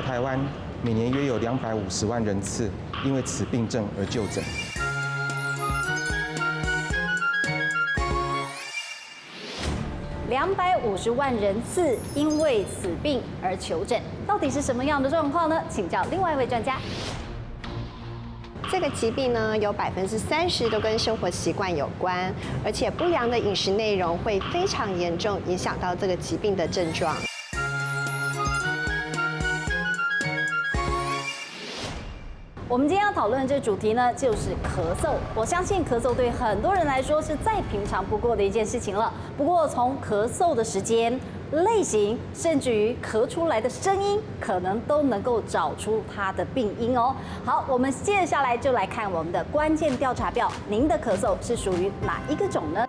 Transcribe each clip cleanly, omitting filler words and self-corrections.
在台湾每年约有250万人次因为此病症而就诊。250万人次因为此病而求诊，到底是什么样的状况呢？请教另外一位专家。这个疾病呢，有30%都跟生活习惯有关，而且不良的饮食内容会非常严重影响到这个疾病的症状。我们今天要讨论的这个主题呢，就是咳嗽。我相信咳嗽对很多人来说是再平常不过的一件事情了。不过从咳嗽的时间、类型，甚至于咳出来的声音，可能都能够找出它的病因哦。好，我们接下来就来看我们的关键调查表，您的咳嗽是属于哪一个种呢？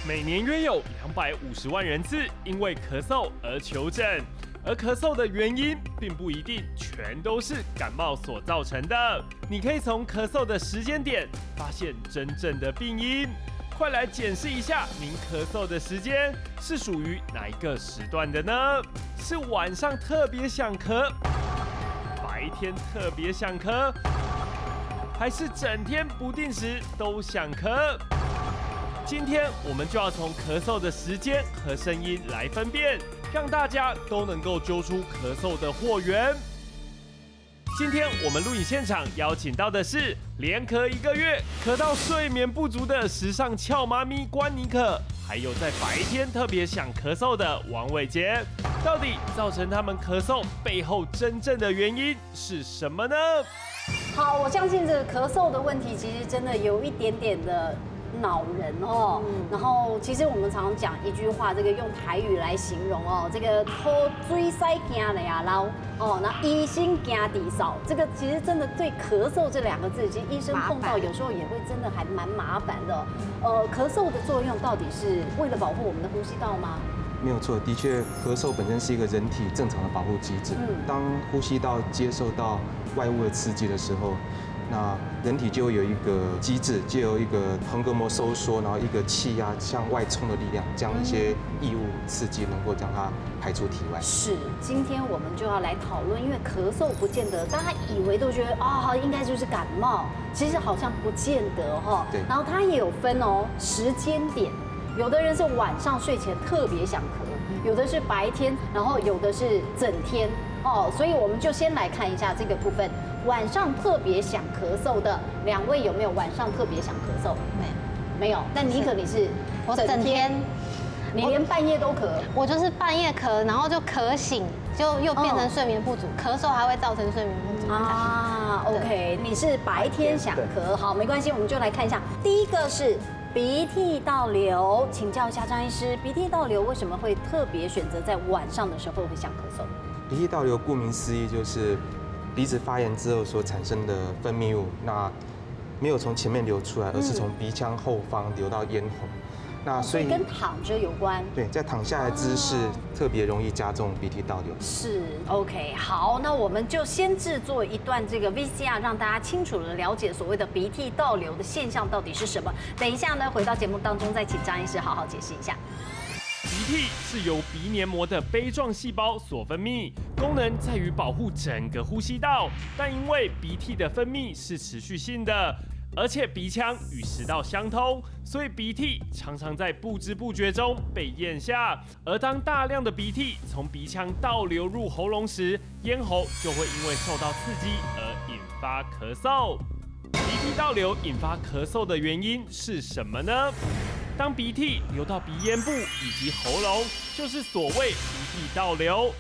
每年约有250万人次因为咳嗽而求诊。而咳嗽的原因并不一定全都是感冒所造成的，你可以从咳嗽的时间点发现真正的病因。快来检视一下您咳嗽的时间是属于哪一个时段的呢？是晚上特别想咳，白天特别想咳，还是整天不定时都想咳？今天我们就要从咳嗽的时间和声音来分辨，让大家都能够揪出咳嗽的祸源。今天我们录影现场邀请到的是连咳1个月，咳到睡眠不足的时尚俏妈咪关妮可，还有在白天特别想咳嗽的王伟杰。到底造成他们咳嗽背后真正的原因是什么呢？好，我相信这个咳嗽的问题，其实真的有一点点的恼人哦。然后其实我们常常讲一句话，这个用台语来形容哦，这个偷追塞惊的呀捞哦，那医心惊底少，这个其实真的对咳嗽这2个字，其实医生碰到有时候也会真的还蛮麻烦的。咳嗽的作用到底是为了保护我们的呼吸道吗？没有错，的确，咳嗽本身是一个人体正常的保护机制。当呼吸道接受到外物的刺激的时候，那人体就会有一个机制，就有一个横膈膜收缩，然后一个气压向外冲的力量，将一些异物刺激能够将它排出体外。是，今天我们就要来讨论，因为咳嗽不见得大家以为都觉得啊，应该就是感冒，其实好像不见得哈。对。然后它也有分哦，时间点，有的人是晚上睡前特别想咳，有的是白天，然后有的是整天哦。所以我们就先来看一下这个部分。晚上特别想咳嗽的2位有没有晚上特别想咳嗽？没有。但妮可你是我整天，你连半夜都咳。我就是半夜咳，然后就咳醒，就又变成睡眠不足，咳嗽还会造成睡眠不足。啊 ，OK， 你是白天想咳，好，没关系，我们就来看一下。第一个是鼻涕倒流，请教一下张医师，鼻涕倒流为什么会特别选择在晚上的时候会想咳嗽？鼻涕倒流顾名思义就是鼻子发炎之后所产生的分泌物，那没有从前面流出来，而是从鼻腔后方流到咽喉。那所以跟躺着有关。对，在躺下来的姿势特别容易加重鼻涕倒流。是 OK， 好，那我们就先制作一段这个 VCR， 让大家清楚的了解所谓的鼻涕倒流的现象到底是什么。等一下呢，回到节目当中再请张医师好好解释一下。鼻涕是由鼻黏膜的杯状细胞所分泌，功能在于保护整个呼吸道。但因为鼻涕的分泌是持续性的，而且鼻腔与食道相通，所以鼻涕常常在不知不觉中被咽下。而当大量的鼻涕从鼻腔倒流入喉咙时，咽喉就会因为受到刺激而引发咳嗽。鼻涕倒流引发咳嗽的原因是什么呢？当鼻涕流到鼻咽部以及喉咙，就是所谓鼻涕倒流。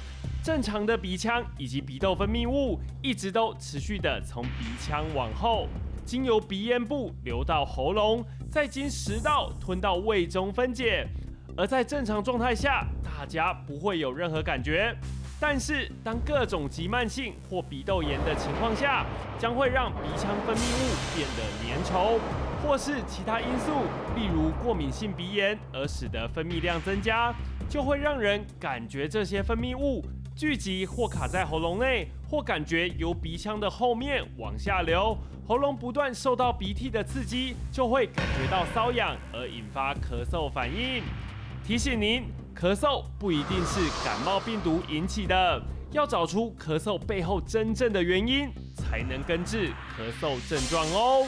正常的鼻腔以及鼻窦分泌物一直都持续的从鼻腔往后，经由鼻咽部流到喉咙，再经食道吞到胃中分解。而在正常状态下，大家不会有任何感觉。但是，当各种急慢性或鼻窦炎的情况下，将会让鼻腔分泌物变得粘稠，或是其他因素，例如过敏性鼻炎，而使得分泌量增加，就会让人感觉这些分泌物聚集或卡在喉咙内，或感觉由鼻腔的后面往下流，喉咙不断受到鼻涕的刺激，就会感觉到瘙痒，而引发咳嗽反应。提醒您，咳嗽不一定是感冒病毒引起的，要找出咳嗽背后真正的原因，才能根治咳嗽症状哦。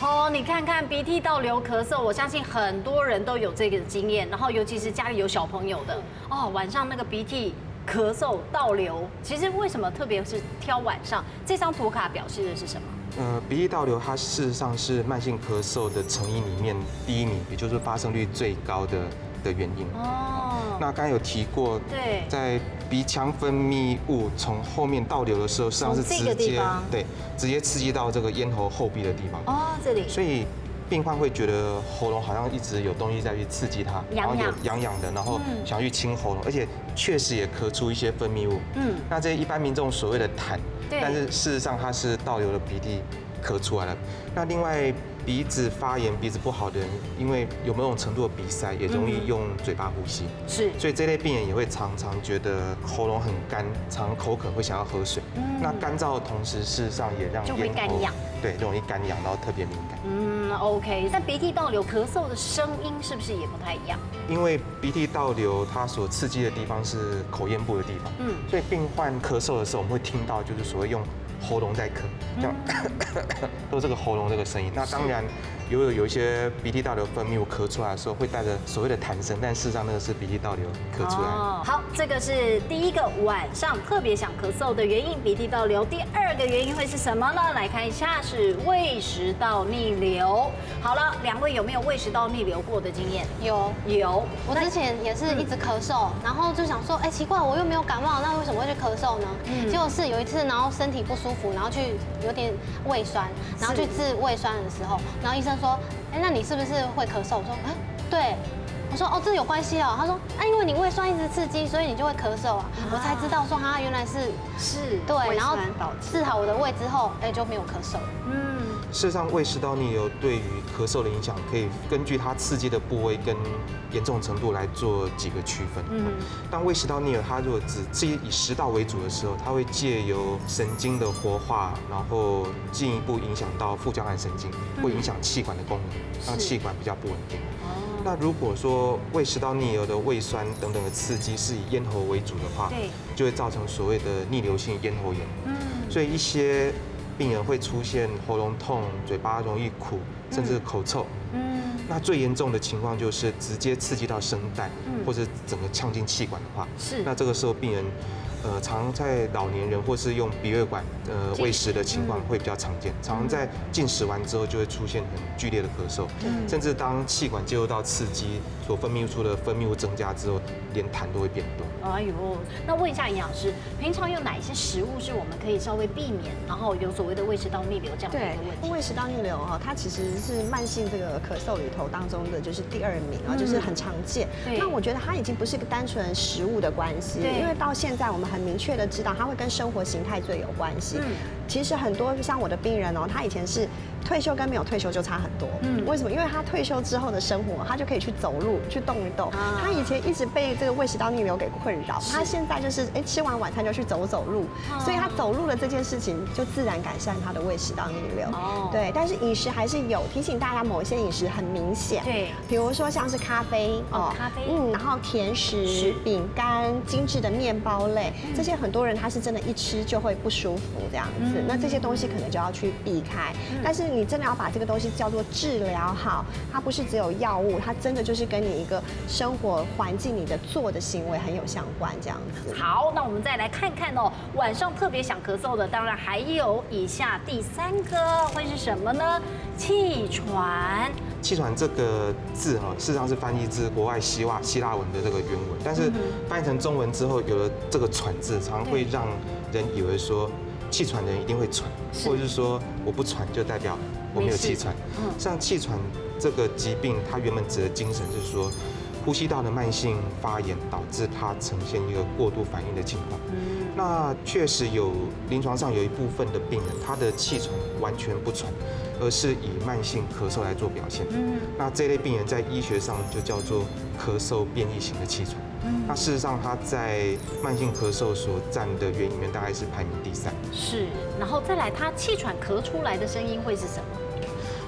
哦，你看看鼻涕倒流咳嗽，我相信很多人都有这个经验，然后尤其是家里有小朋友的，哦，晚上那个鼻涕咳嗽倒流，其实为什么特别是挑晚上？这张图卡表示的是什么？鼻涕倒流它事实上是慢性咳嗽的成因里面第1名，也就是发生率最高的原因。哦，那刚才有提过，对，在鼻腔分泌物从后面倒流的时候，实际上是直接刺激到这个咽喉后壁的地方。哦，这里。所以病患会觉得喉咙好像一直有东西在去刺激它，然后有痒痒的，然后想要去清喉咙，而且确实也咳出一些分泌物。那这一般民众所谓的痰，但是事实上它是倒流的鼻涕咳出来了。那另外鼻子发炎、鼻子不好的人，因为有某种程度的鼻塞，也容易用嘴巴呼吸。是，所以这类病人也会常常觉得喉咙很干，常口渴，会想要喝水。那干燥的同时，事实上也让就会干痒，对，容易干痒，然后特别敏感。OK。但鼻涕倒流咳嗽的声音是不是也不太一样？因为鼻涕倒流，它所刺激的地方是口咽部的地方，所以病患咳嗽的时候，我们会听到就是所谓用喉咙在咳，这样都是这个喉咙这个声音。那当然有一些鼻涕倒流分泌物咳出来的时候，会带着所谓的痰声，但事实上那个是鼻涕倒流咳出来的。好，这个是第一个晚上特别想咳嗽的原因，鼻涕倒流。第2个原因会是什么呢？来看一下，是胃食道逆流。好了，2位有没有胃食道逆流过的经验？有。我我之前也是一直咳嗽，然后就想说，哎，奇怪，我又没有感冒，那为什么会去咳嗽呢？结果是有一次，然后身体不舒服，然后去有点胃酸，然后去治胃酸的时候，然后医生说，哎，那你是不是会咳嗽？我说，哎，对。我说哦，这有关系哦。他说，啊，因为你胃酸一直刺激，所以你就会咳嗽啊。我才知道说，他原来是对，然后治好我的胃之后，哎，就没有咳嗽。事实上，胃食道逆流对于咳嗽的影响，可以根据它刺激的部位跟严重程度来做几个区分。当胃食道逆流它如果只是以食道为主的时候，它会借由神经的活化，然后进一步影响到副交感神经，会影响气管的功能，让气管比较不稳定。那如果说胃食道逆流的胃酸等等的刺激是以咽喉为主的话，就会造成所谓的逆流性咽喉炎。所以一些病人会出现喉咙痛、嘴巴容易苦，甚至口臭。那最严重的情况就是直接刺激到声带，或者整个呛进气管的话，那这个时候病人常在老年人或是用鼻胃管喂食的情况会比较常见，常在进食完之后就会出现很剧烈的咳嗽，甚至当气管接受到刺激，所分泌出的分泌物增加之后，连痰都会变多。哎呦，那问一下营养师，平常有哪一些食物是我们可以稍微避免，然后有所谓的胃食道逆流这样的一个问题？胃食道逆流哈，它其实是慢性这个咳嗽里头当中的就是第2名啊，就是很常见。那我觉得它已经不是一个单纯食物的关系，因为到现在我们很明确的知道它会跟生活形态最有关系。其实很多像我的病人哦，他以前是退休跟没有退休就差很多。为什么？因为他退休之后的生活，他就可以去走路、去动一动。他以前一直被这个胃食道逆流给困扰，他现在就是吃完晚餐就去走走路，所以他走路的这件事情就自然改善他的胃食道逆流。对，但是饮食还是有提醒大家，某些饮食很明显。对，比如说像是咖啡然后甜食、饼干、精致的面包类，这些很多人他是真的一吃就会不舒服这样子。那这些东西可能就要去避开。但是你真的要把这个东西叫做治疗好，它不是只有药物，它真的就是跟你一个生活环境、你的做的行为很有相关这样子。好，那我们再来看看哦，晚上特别想咳嗽的，当然还有以下第3个会是什么呢？气喘。气喘这个字哈，事实上是翻译自国外希腊文的这个原文，但是翻译成中文之后，有了这个喘字，常会让人以为说气喘的人一定会喘，或者是说我不喘就代表我没有气喘。像气喘这个疾病，它原本指的精神是说，呼吸道的慢性发炎导致它呈现一个过度反应的情况。那确实有临床上有一部分的病人，他的气喘完全不喘，而是以慢性咳嗽来做表现。那这类病人在医学上就叫做咳嗽变异型的气喘。那事实上，它在慢性咳嗽所占的原因里面，大概是排名第3。是，然后再来，它气喘咳出来的声音会是什么？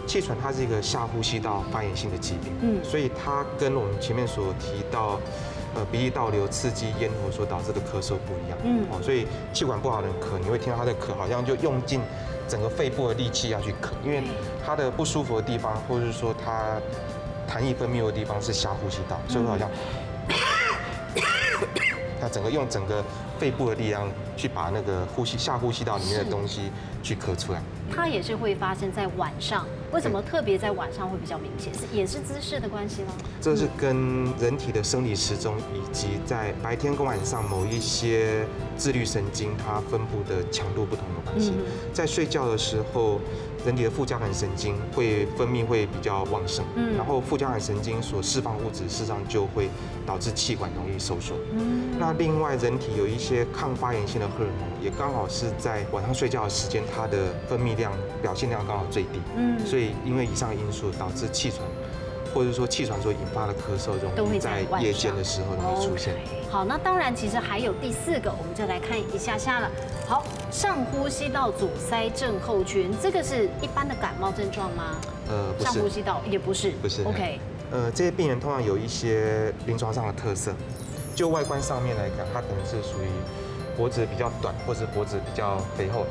气喘它是一个下呼吸道发炎性的疾病，所以它跟我们前面所提到鼻涕倒流刺激咽喉所导致的咳嗽不一样。所以气管不好的人咳，你会听到他的咳好像就用尽整个肺部的力气要去咳，因为他的不舒服的地方，或者是说他痰液分泌的地方是下呼吸道，所以好像。他用整个肺部的力量去把那个下呼吸道里面的东西去咳出来。它也是会发生在晚上，为什么特别在晚上会比较明显？也是姿势的关系吗？这是跟人体的生理时钟以及在白天跟晚上某一些自律神经它分布的强度不同的关系。在睡觉的时候，人体的副交感神经分泌会比较旺盛，然后副交感神经所释放物质，事实上就会导致气管容易收缩。那另外，人体有一些抗发炎性的荷尔蒙，也刚好是在晚上睡觉的时间，它的分泌量、表现量刚好最低。所以因为以上的因素，导致气喘，或者说气喘所引发的咳嗽，容易在夜间的时候容易出现。好，那当然，其实还有第4个，我们就来看一下下了。好，上呼吸道阻塞症候群，这个是一般的感冒症状吗？不是。上呼吸道也不是。不是。OK。这些病人通常有一些临床上的特色，就外观上面来讲，他可能是属于脖子比较短，或者脖子比较肥厚，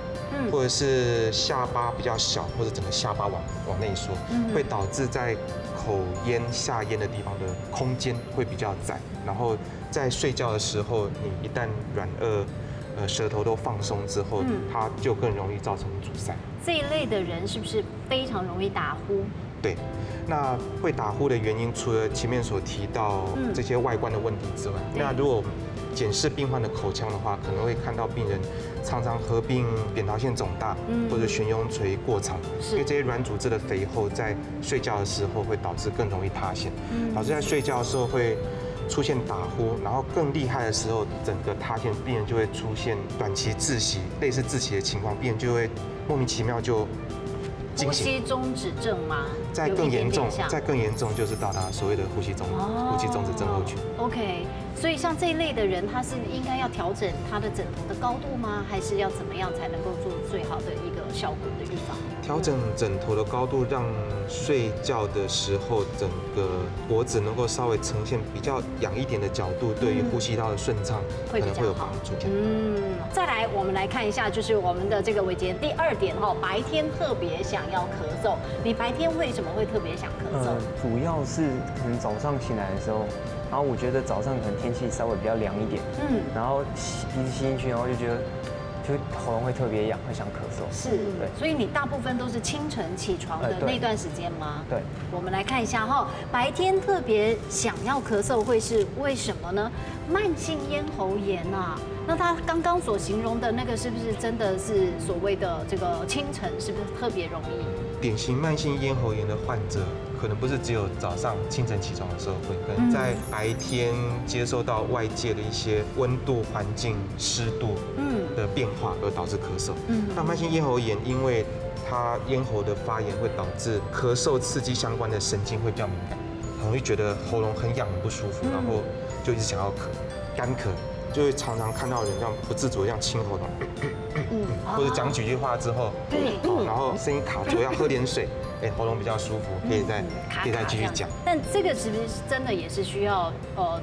或者是下巴比较小，或者整个下巴往内缩，会导致在口咽、下咽的地方的空间会比较窄，然后在睡觉的时候，你一旦软腭、舌头都放松之后，它就更容易造成阻塞。这一类的人是不是非常容易打呼？对，那会打呼的原因，除了前面所提到这些外观的问题之外，那如果检视病患的口腔的话，可能会看到病人常常合并扁桃腺肿大，或者悬雍垂过长，因为这些软组织的肥厚在睡觉的时候会导致更容易塌陷，导致在睡觉的时候会出现打呼，然后更厉害的时候，整个塌陷，病人就会出现短期窒息，类似窒息的情况，病人就会莫名其妙就呼吸中止症吗？再更严重就是到达所谓的呼吸中止症候群。OK， 所以像这一类的人，他是应该要调整他的枕头的高度吗？还是要怎么样才能够做最好的一个效果的预防？调整枕头的高度，让睡觉的时候整个脖子能够稍微呈现比较仰一点的角度，对于呼吸道的顺畅可能会有帮助。再来我们来看一下，就是我们的这个伟杰第2点哈，白天特别想要咳嗽，你白天为什么会特别想咳嗽？主要是可能早上醒来的时候，然后我觉得早上可能天气稍微比较凉一点，然后鼻子吸进去，然后就觉得就喉咙会特别痒，会想咳嗽。是，对，所以你大部分都是清晨起床的那段时间吗？对。我们来看一下哈，白天特别想要咳嗽会是为什么呢？慢性咽喉炎啊。那他刚刚所形容的那个是不是真的是所谓的这个清晨是不是特别容易？典型慢性咽喉炎的患者，可能不是只有早上清晨起床的时候会，可能在白天接受到外界的一些温度、环境、湿度的变化而导致咳嗽。那慢性咽喉炎，因为它咽喉的发炎会导致咳嗽刺激相关的神经会比较敏感，很容易觉得喉咙很痒很不舒服，然后就一直想要咳，干咳。就会常常看到人这样不自主的这样清喉咙，或者讲几句话之后，然后声音卡住，要喝点水，喉咙比较舒服，可以再继续讲。但这个是不是真的也是需要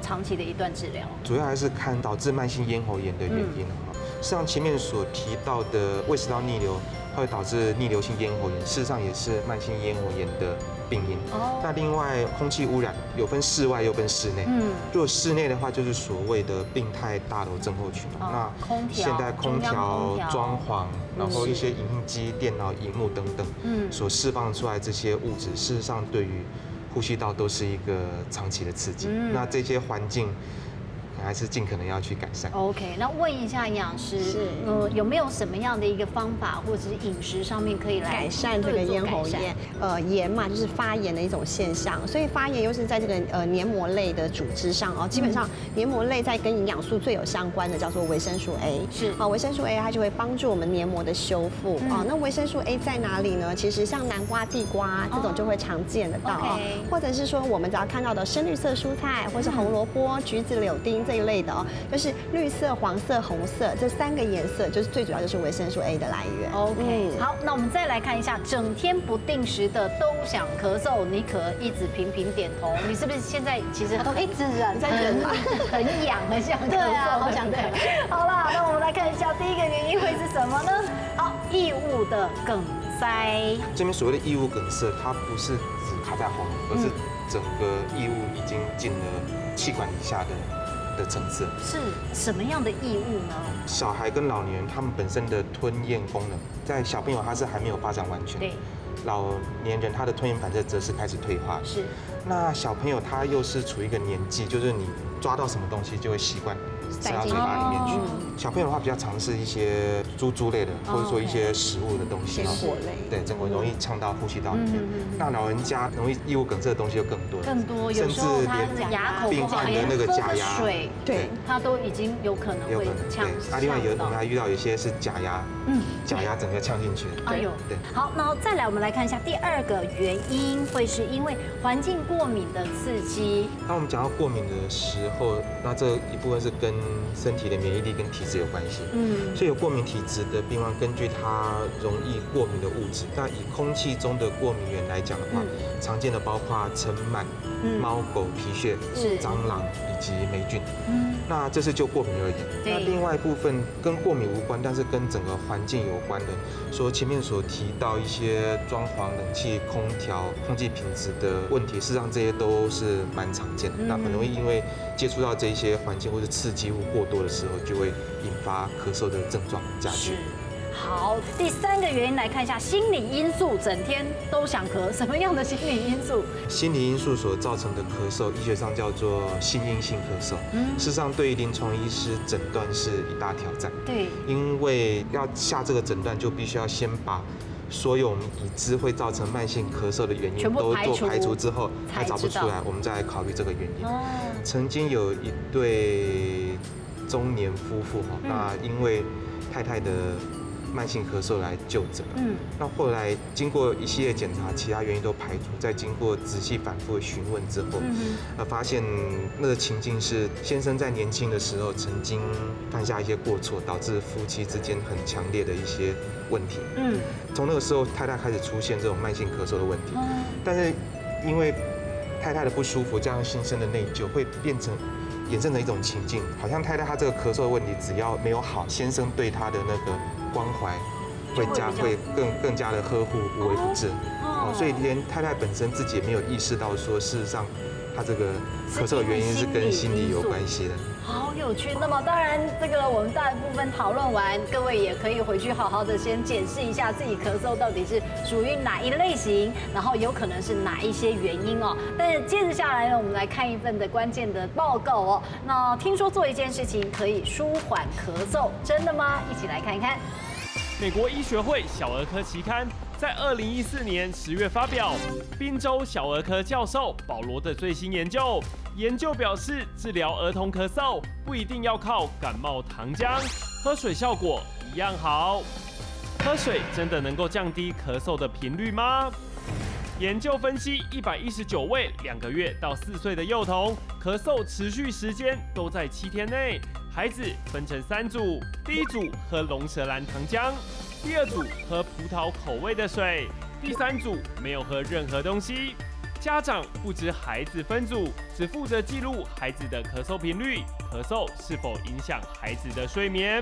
长期的一段治疗？主要还是看导致慢性咽喉炎的原因哈。像前面所提到的胃食道逆流，它会导致逆流性咽喉炎，事实上也是慢性咽喉炎的病因。那另外空气污染有分室外又分室内。如果室内的话，就是所谓的病态大楼症候群。那现在空调、装潢，然后一些影印机、电脑荧幕等等，所释放出来这些物质，事实上对于呼吸道都是一个长期的刺激。那这些环境还是尽可能要去改善。OK， 那问一下营养师，有没有什么样的一个方法或者是饮食上面可以来改善这个咽喉炎？炎嘛，就是发炎的一种现象，所以发炎又是在这个黏膜类的组织上哦。基本上黏膜类在跟营养素最有相关的叫做维生素 A， 是维生素 A 它就会帮助我们黏膜的修复啊。那维生素 A 在哪里呢？其实像南瓜、地瓜这种就会常见得到，或者是说我们只要看到的深绿色蔬菜，或是红萝卜、橘子、柳丁。这一类的哦，就是绿色、黄色、红色这3个颜色，就是最主要就是维生素 A 的来源。OK，好，那我们再来看一下，整天不定时的都想咳嗽，你可一直频频点头，你是不是现在其实我都一直忍，在忍吗？很痒，很想咳嗽？对啊，好想咳。好啦，那我们来看一下第一个原因会是什么呢？好，异物的梗塞。这边所谓的异物梗塞，它不是只卡在喉咙，而是整个异物已经进了气管以下的层次。是什么样的异物呢？小孩跟老年人他们本身的吞咽功能，在小朋友他是还没有发展完全，对，老年人他的吞咽反射则是开始退化。是。那小朋友他又是处于一个年纪，就是你抓到什么东西就会习惯塞到嘴巴里面去。小朋友的话比较尝试一些猪类的，或者说一些食物的东西，坚果类，对，坚果容易呛到呼吸道里面。那老人家容易异物梗塞的东西就更多，有时候他牙口不好，的那个假牙，水，对，他都已经有可能会呛。另外我们还遇到有些是假牙，假牙整个呛进去。哎呦，对。好，那再来我们来看一下第2个原因，会是因为环境过敏的刺激。当我们讲到过敏的时候，那这一部分是跟身体的免疫力跟体质有关系。所以有过敏体质的病患，根据他容易过敏的物质，那以空气中的过敏源来讲的话，常见的包括尘螨、猫狗皮屑、蟑螂以及霉菌。那这是就过敏而言。那另外一部分跟过敏无关，但是跟整个环境有关的，说前面所提到一些装潢、冷气、空调、空气品质的问题，事实上这些都是蛮常见的。那很容易因为接触到这些环境或者刺激物过多的时候，就会引发咳嗽的症状加剧。好，第3个原因来看一下心理因素，整天都想咳，什么样的心理因素？心理因素所造成的咳嗽，医学上叫做心因性咳嗽。事实上，对于临床医师诊断是一大挑战。对，因为要下这个诊断，就必须要先把所有我们已知会造成慢性咳嗽的原因都做排除之后，还找不出来，我们再来考虑这个原因。曾经有一对中年夫妇哈，那因为太太的慢性咳嗽来就诊，那后来经过一系列检查，其他原因都排除，再经过仔细反复的询问之后，发现那个情境是先生在年轻的时候曾经犯下一些过错，导致夫妻之间很强烈的一些问题。从那个时候，太太开始出现这种慢性咳嗽的问题，但是因为太太的不舒服加上先生的内疚，会变成衍生的一种情境，好像太太她这个咳嗽的问题只要没有好，先生对她的那个关怀会更加的呵护，无微不至。所以连太太本身自己也没有意识到说，事实上她这个咳嗽的原因是跟心理有关系的。好有趣。那么当然，这个我们大部分讨论完，各位也可以回去好好的先检视一下自己咳嗽到底是属于哪一类型，然后有可能是哪一些原因哦。但是接着下来呢，我们来看一份的关键的报告哦。那听说做一件事情可以舒缓咳嗽，真的吗？一起来看一看。美国医学会小儿科期刊在2014年10月发表宾州小儿科教授保罗的最新研究。研究表示，治疗儿童咳嗽不一定要靠感冒糖浆，喝水效果一样好。喝水真的能够降低咳嗽的频率吗？研究分析119位2个月到4岁的幼童，咳嗽持续时间都在7天内。孩子分成3组，第一组喝龙舌兰糖浆，第二组喝葡萄口味的水，第3组没有喝任何东西。家长不知孩子分组，只负责记录孩子的咳嗽频率，咳嗽是否影响孩子的睡眠。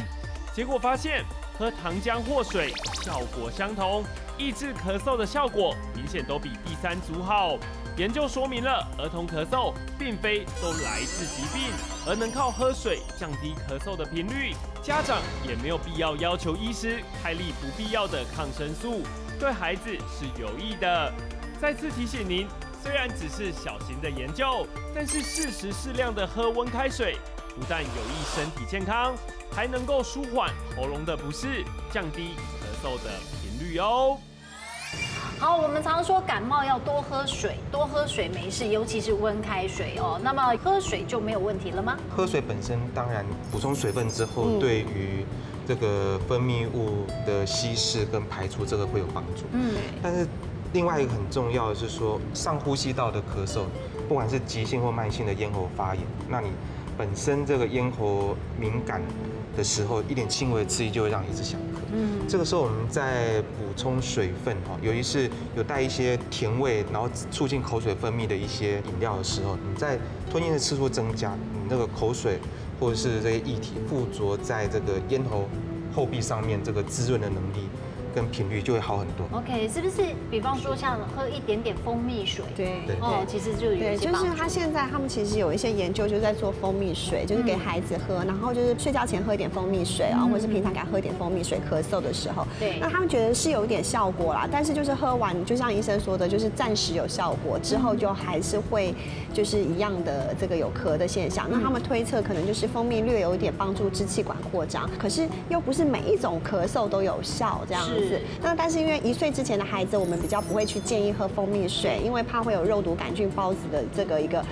结果发现，喝糖浆或水效果相同，抑制咳嗽的效果明显都比第3组好。研究说明了，儿童咳嗽并非都来自疾病，而能靠喝水降低咳嗽的频率。家长也没有必要要求医师开立不必要的抗生素，对孩子是有益的。再次提醒您，虽然只是小型的研究，但是适时适量的喝温开水，不但有益身体健康，还能够舒缓喉咙的不适，降低咳嗽的频率哦。好，我们常说感冒要多喝水，多喝水没事，尤其是温开水哦。那么喝水就没有问题了吗？喝水本身当然补充水分之后，对于这个分泌物的稀释跟排出，这个会有帮助。但是另外一个很重要的是说，上呼吸道的咳嗽，不管是急性或慢性的咽喉发炎，那你本身这个咽喉敏感的时候，一点轻微的刺激就会让你一直想咳。这个时候我们在补充水分哈，尤其是有带一些甜味，然后促进口水分泌的一些饮料的时候，你在吞咽的次数增加，你那个口水或者是这些液体附着在这个咽喉后壁上面，这个滋润的能力跟频率就会好很多。OK， 是不是？比方说像喝一点点蜂蜜水，对，哦，其实就有对，就一些帮助。是他们其实有一些研究，就是在做蜂蜜水，就是给孩子喝，然后就是睡觉前喝一点蜂蜜水啊，或者是平常给他喝一点蜂蜜水，咳嗽的时候，对，那他们觉得是有一点效果啦，但是就是喝完，就像医生说的，就是暂时有效果，之后就还是会就是一样的这个有咳的现象。那他们推测可能就是蜂蜜略有一点帮助支气管扩张，可是又不是每一种咳嗽都有效这样子。那但是因为1岁之前的孩子，我们比较不会去建议喝蜂蜜水，因为怕会有肉毒杆菌孢子的这个一个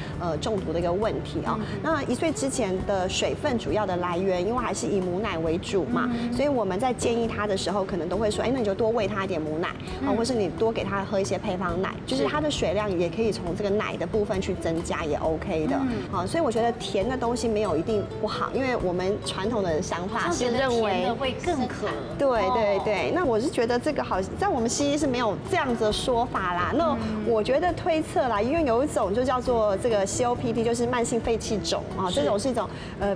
中毒的一个问题啊。那1岁之前的水分主要的来源，因为还是以母奶为主嘛，所以我们在建议他的时候，可能都会说，哎，那你就多喂他一点母奶啊，或是你多给他喝一些配方奶，就是他的水量也可以从这个奶的部分去增加，也 OK 的。好，所以我觉得甜的东西没有一定不好，因为我们传统的想法是认为会更渴。对对对，那我是觉得这个好，在我们西医是没有这样子的说法啦。那我觉得推测啦，因为有一种就叫做这个 COPD， 就是慢性肺气肿啊，这种是一种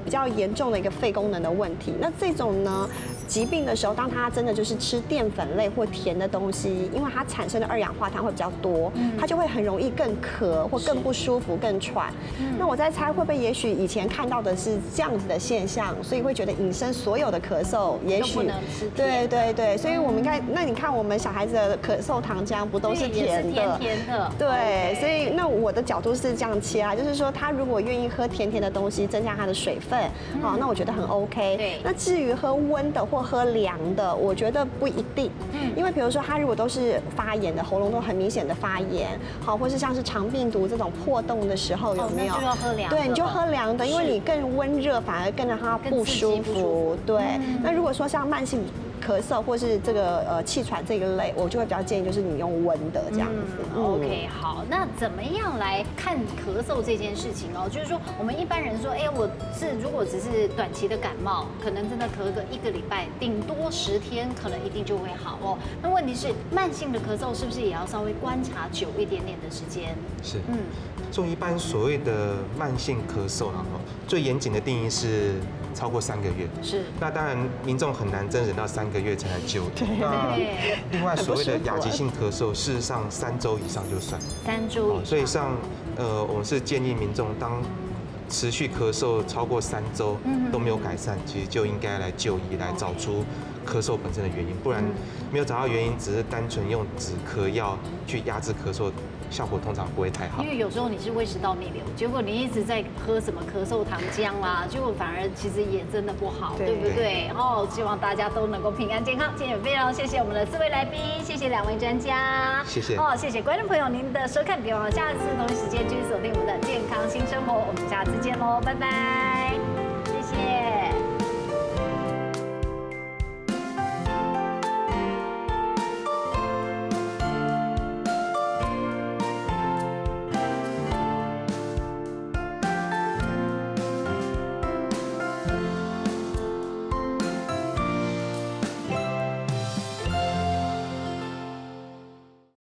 比较严重的一个肺功能的问题。那这种呢，疾病的时候，当它真的就是吃淀粉类或甜的东西，因为它产生的2氧化碳会比较多，它就会很容易更咳或更不舒服、更喘。那我在猜，会不会也许以前看到的是这样子的现象，所以会觉得引申所有的咳嗽，也许对对对，所以我们应该，那你看我们小孩子的咳嗽糖浆不都是甜的？甜的。对，所以那我的角度是这样切啊，就是说他如果愿意喝甜甜的东西，增加他的水分，好，那我觉得很 OK。对。那至于喝温的或喝凉的，我觉得不一定，因为比如说他如果都是发炎的，喉咙都很明显的发炎，好，或是像是肠病毒这种破洞的时候，有没有？那就要喝凉的。对，你就喝凉的，因为你更温热反而更让他不舒服。对。那如果说像慢性咳嗽或是这个气喘这一类，我就会比较建议就是你用温的这样子。OK， 好，那怎么样来看咳嗽这件事情哦？就是说我们一般人说，哎，我是如果只是短期的感冒，可能真的咳个1个礼拜，顶多10天，可能一定就会好哦。那问题是慢性的咳嗽是不是也要稍微观察久一点点的时间？是，就一般所谓的慢性咳嗽啊，最严谨的定义是超过3个月。是。那当然，民众很难真忍到3个月才来就医。那另外所谓的亚急性咳嗽，事实上3周以上就算。3周以上。所以我们是建议民众当持续咳嗽超过3周都没有改善，其实就应该来就医，来找出咳嗽本身的原因。不然没有找到原因，只是单纯用止咳药去压制咳嗽，效果通常不会太好。因为有时候你是胃食道逆流，结果你一直在喝什么咳嗽糖浆啦，结果反而其实也真的不好，对不对？哦，希望大家都能够平安健康。今天也非常谢谢我们的4位来宾，谢谢2位专家，谢谢。哦，谢谢观众朋友您的收看，别忘了下次同一时间继续锁定我们的健康新生活，我们下次见喽，拜拜。